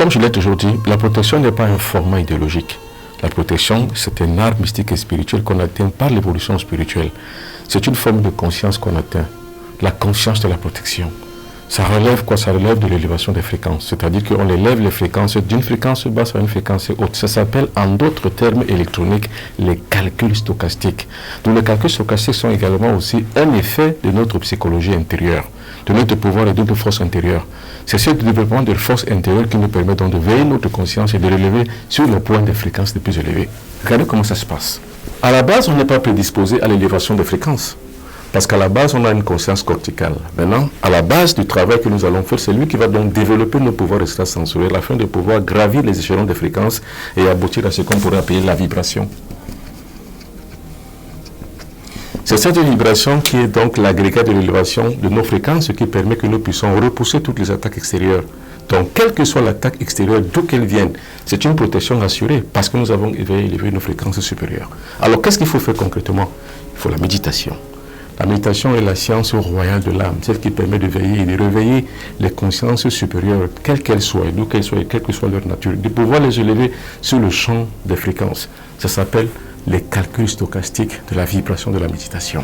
comme je l'ai toujours dit, la protection n'est pas un format idéologique. La protection, c'est un art mystique et spirituel qu'on atteint par l'évolution spirituelle. C'est une forme de conscience qu'on atteint, la conscience de la protection. Ça relève quoi? Ça relève de l'élévation des fréquences. C'est-à-dire qu'on élève les fréquences d'une fréquence basse à une fréquence haute. Ça s'appelle, en d'autres termes électroniques, les calculs stochastiques. Donc les calculs stochastiques sont également aussi un effet de notre psychologie intérieure, de notre pouvoir et de notre force intérieure. C'est ce développement de force intérieure qui nous permet donc de veiller notre conscience et de l'élever sur le point des fréquences les plus élevées. Regardez comment ça se passe. À la base, on n'est pas prédisposé à l'élévation des fréquences. Parce qu'à la base, on a une conscience corticale. Maintenant, à la base du travail que nous allons faire, c'est lui qui va donc développer nos pouvoirs extrasensoriels afin de pouvoir gravir les échelons des fréquences et aboutir à ce qu'on pourrait appeler la vibration. C'est cette vibration qui est donc l'agrégat de l'élévation de nos fréquences, ce qui permet que nous puissions repousser toutes les attaques extérieures. Donc, quelle que soit l'attaque extérieure, d'où qu'elle vienne, c'est une protection assurée parce que nous avons élevé nos fréquences supérieures. Alors, qu'est-ce qu'il faut faire concrètement? Il faut la méditation. La méditation est la science royale de l'âme, celle qui permet de veiller et de réveiller les consciences supérieures, quelles qu'elles soient, d'où qu'elles soient, quelle que soit leur nature, de pouvoir les élever sur le champ des fréquences. Ça s'appelle les calculs stochastiques de la vibration de la méditation.